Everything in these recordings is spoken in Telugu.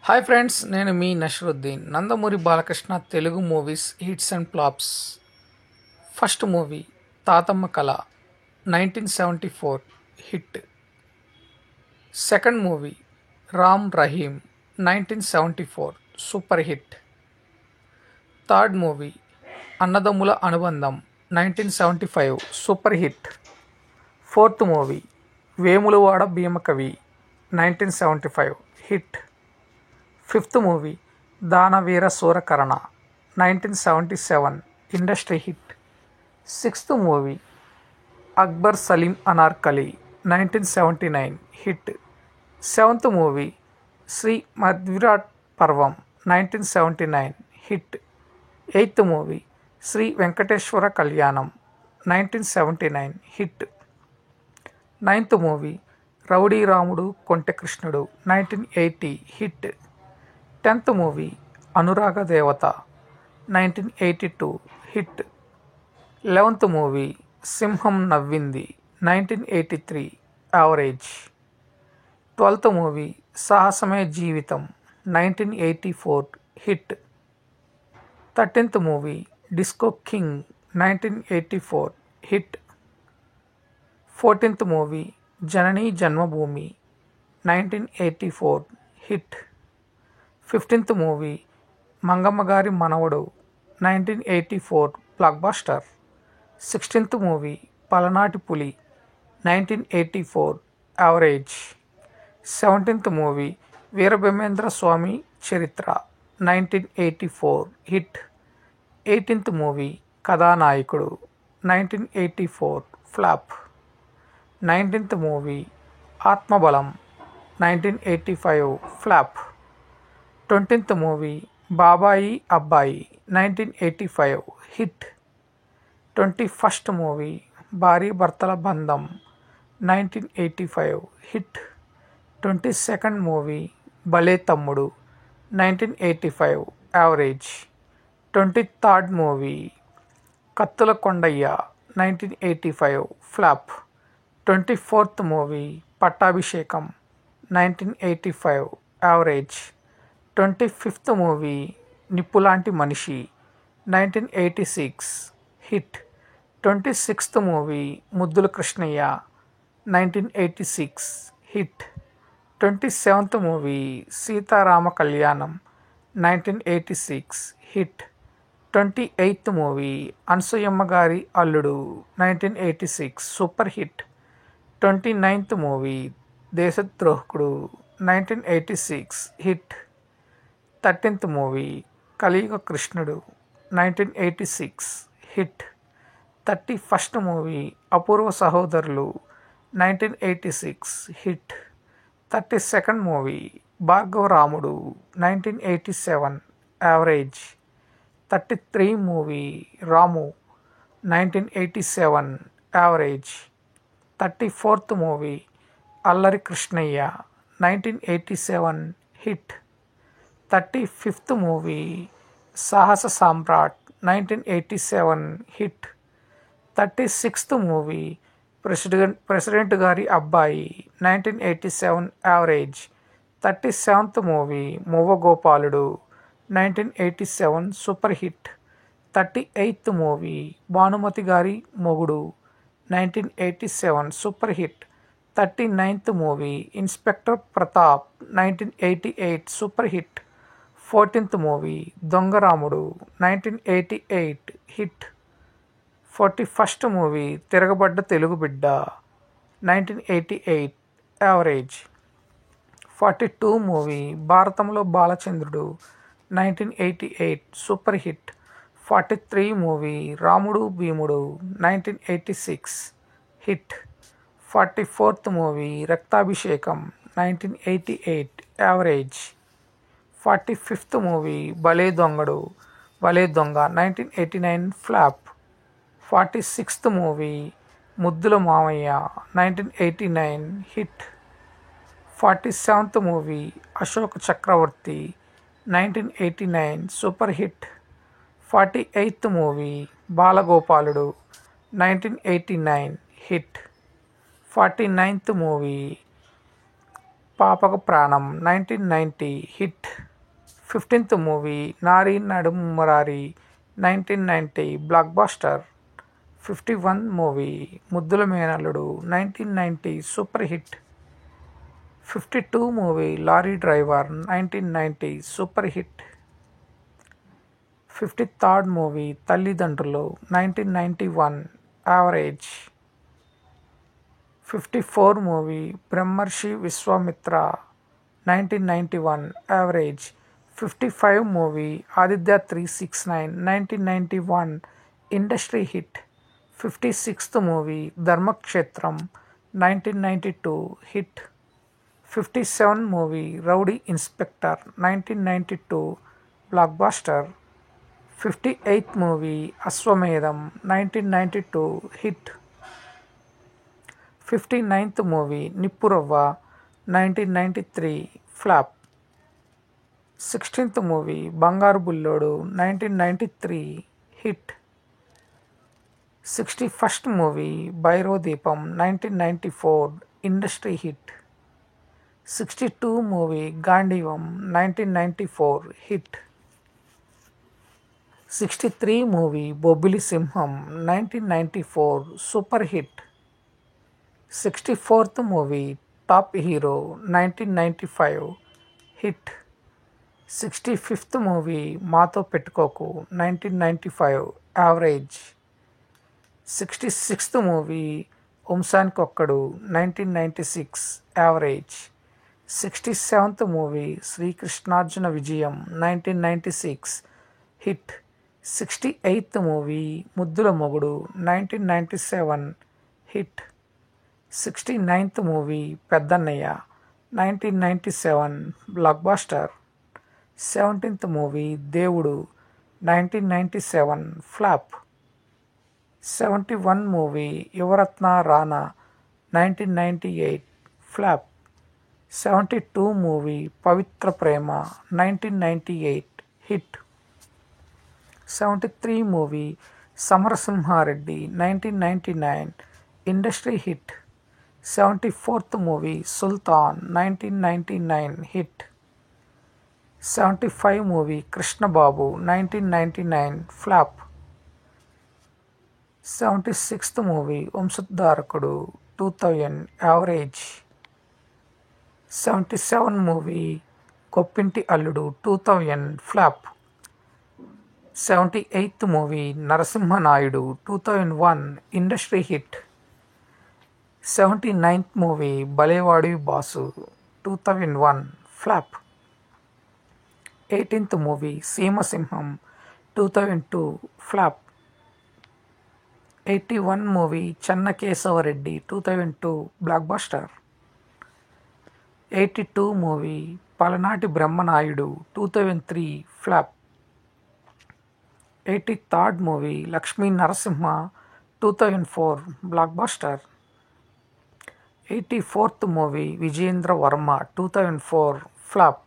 హాయ్ ఫ్రెండ్స్, నేను మీ Nasaruddin. Nandamuri Balakrishna Telugu movies hits and flops. First movie Tatamma Kala 1974 hit. Second movie Ram Rahim 1974 super hit. Third movie Annadammula Anubandham 1975 super hit. Fourth movie Vemulawada Bheemakavi 1975 hit. Fifth movie Danaveera Soorakarna 1977 industry hit. Sixth movie Akbar Salim Anarkali 1979 hit. Seventh movie Shri Madvirata Parvam 1979 hit. Eighth movie Shri Venkateswara Kalyanam 1979 hit. Ninth movie rowdy రాముడు కొంటె కృష్ణుడు 1980 హిట్. టెన్త్ మూవీ అనురాగ దేవత 1982 హిట్. 11th మూవీ సింహం నవ్వింది 1983 యావరేజ్. 12th మూవీ సాహసమే జీవితం 1984 hit. 13th movie disco king 1984 hit. 14th movie జననీ జన్మభూమి 1984 హిట్. 15th మూవీ మంగమ్మ గారి మనవడు 1984 బ్లాక్ బస్టర్. 16th మూవీ పలనాటి పులి 1984 యావరేజ్. 17th మూవీ వీరబ్రహ్మేంద్ర స్వామి చరిత్ర 1984 hit. 18th movie Kathanayakudu 1984 flop. 19th movie Atmabalam 1985 flop. 20th movie Babai Abbai 1985 hit. 21st movie భార్య భర్తల బంధం 1985 హిట్. 22nd మూవీ భలే తమ్ముడు 1985 యావరేజ్. 23rd మూవీ కత్తుల కొండయ్య 1985 ఫ్లాప్. 24th మూవీ పట్టాభిషేకం 1985 యావరేజ్. 25th మూవీ నిప్పులాంటి మనిషి 1986 హిట్. 26th మూవీ ముద్దుల Krishnaiah 1986 hit. 27th movie Sitarama కళ్యాణం 1986 hit. 28th movie Anasuyamma Gari Alludu 1986 super hit. 29th movie Deshadrohakudu 1986 hit. 13th movie Kaliyuga Krishnudu 1986 hit. 31st movie అపూర్వ సహోదరులు 1986 హిట్. 32nd మూవీ భార్గవ రాముడు 1987 యావరేజ్. 33 మూవీ రాము 1987 యావరేజ్. 34th మూవీ అల్లరి కృష్ణయ్య 1987 హిట్. 35th మూవీ సాహస సామ్రాట్ 1987 హిట్. 36th మూవీ ప్రెసిడెంట్ గారి అబ్బాయి 1987 యావరేజ్. 37th మూవీ మువ్వ గోపాలుడు 1987 super hit. 38th movie Bhanumathi Gari Mogudu 1987 super hit. 39th movie inspector Pratap 1988 super hit. 14th movie Dongaramudu 1988 hit. 41st movie Tiragabadda Telugu Bidda 1988 average. 42 movie భారతంలో Balachandrudu 1988 super hit. 43 movie Ramudu Bheemudu 1986 hit. 44th movie Raktabhishekam 1988 average. 45th movie Bhale Donga 1989 flop. 46th movie Muddula Mamayya 1989 hit. 47th movie Ashok Chakravarthi 1989 super hit. 48th movie Balagopaludu 1989 hit. 49th movie Papaku Pranam 1990 hit. 15th movie నారి నడుము Murari 1990 block buster. 51 movie Muddula Menalludu 1990 super hit. 52 movie lorry driver 1990 super hit. 53rd movie Thallidandrulu 1991 average. 54 movie Brahmarshi Vishwamitra 1991 average. 55 movie Aditya 369 1991 industry hit. 56th movie Dharmakshetram 1992 hit. 57 movie rowdy inspector 1992 blockbuster. 58th movie Ashwamedham 1992 hit. 59th movie Nippuravva 1993 flop. 16th movie Bangaru Bullodu 1993 hit. 61st movie Bhairavadeepam 1994 industry hit. 62 movie Gandeevam 1994 hit. 63 movie Bobbili Simham 1994 super hit. 64th movie top hero 1995 hit. 65th movie Matho Pettukoku 1995 average. 66th movie Vamsanikokkadu 1996 average. 67th movie Srikrishnarjuna Vijayam 1996 hit. 68th movie ముద్దుల మొగుడు 1997 హిట్. 69th మూవీ పెద్దన్నయ్య 1997 block buster. 17th movie Devudu 1997 flop. 71 movie Yuvaratna Rana 1998 flop. 72 movie Pavitra Prema 1998 hit. 73 movie Samarasimhareddy 1999 industry hit. 74th movie Sultan 1999 hit. 75 movie Krishnababu 1999 flop. 76th movie Vamshoddharakudu 2000 average. 77 movie Koppinti Alludu 2000 flop. 78th movie Narasimhanaidu 2001 industry hit. 79th movie Balevadivi Basu 2001 flop. 18th movie Seemasimham 2002 flop. 81 movie Chennakesavareddy 2002 blockbuster. 82 movie పలనాటి Brahmanaidu 2003 flop. 83rd movie Lakshmi Narasimha 2004 blockbuster. 84th movie Vijayendra Varma 2004 flop.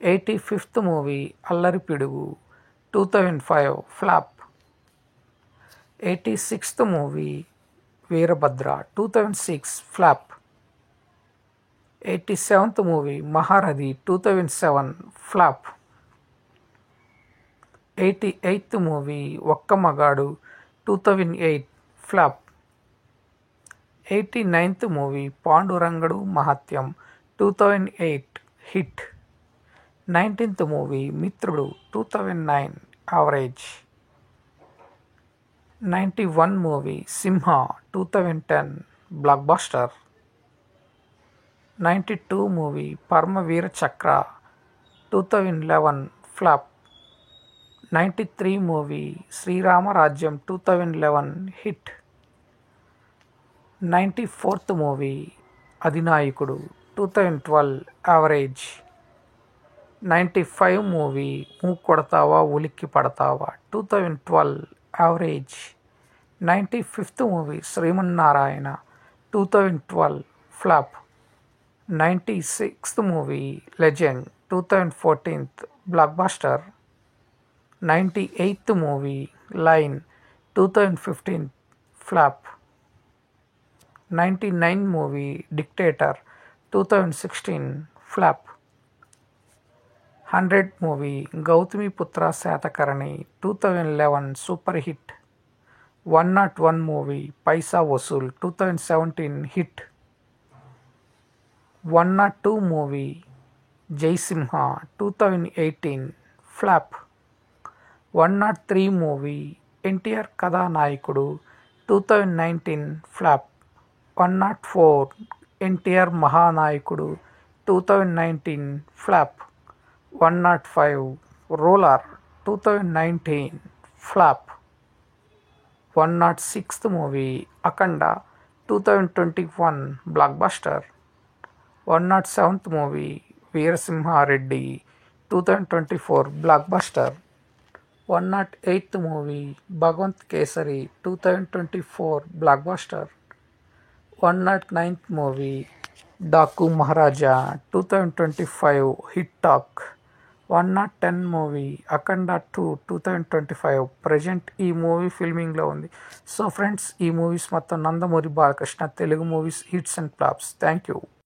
85th movie Allari Pidugu 2005 flop. 86th movie Veerabhadra 2006 flop. 87th movie Maharathi 2007 flop. 88th movie Okka Magadu 2008 flop. 89th movie Pandurangadu Mahatyam 2008 hit. 19th movie Mitrudu 2009 average. 91 movie Simha 2010 blockbuster. 92 movie Paramaveera Chakra 2011 flop. 93 movie Sriramarajyam 2011 hit. 94th movie Adhinayakudu 2012 average. 95 movie Kodathava Ulikki Padathava 2012 average. 95th movie Srimannarayana 2012 flop. 96th movie Legend 2014 blockbuster. 98th movie Lion 2015 flop. 99 movie Dictator 2016 flop. 100 movie Gautamiputra Satakarni 2011 super hit. 101 movie Paisa Vasool 2017 hit. 102 movie Jaisimha 2018 flop. 103 movie NTR Kathanayakudu 2019 flop. 104 NTR Mahanayakudu 2019 flop. 105 Ruler 2019 flop. 106 movie Akhanda 2021 blockbuster. 107th movie Veera Simha Reddy 2024 blockbuster. 108th movie Bhagavanth Kesari 2024 blockbuster. 109th movie Daku Maharaja 2025 hit talk. 110 movie Akhanda 2 2025 present ఈ మూవీ ఫిల్మింగ్లో ఉంది. సో ఫ్రెండ్స్, ఈ మూవీస్ మొత్తం Nandamuri Balakrishna Telugu movies hits and flops. Thank you.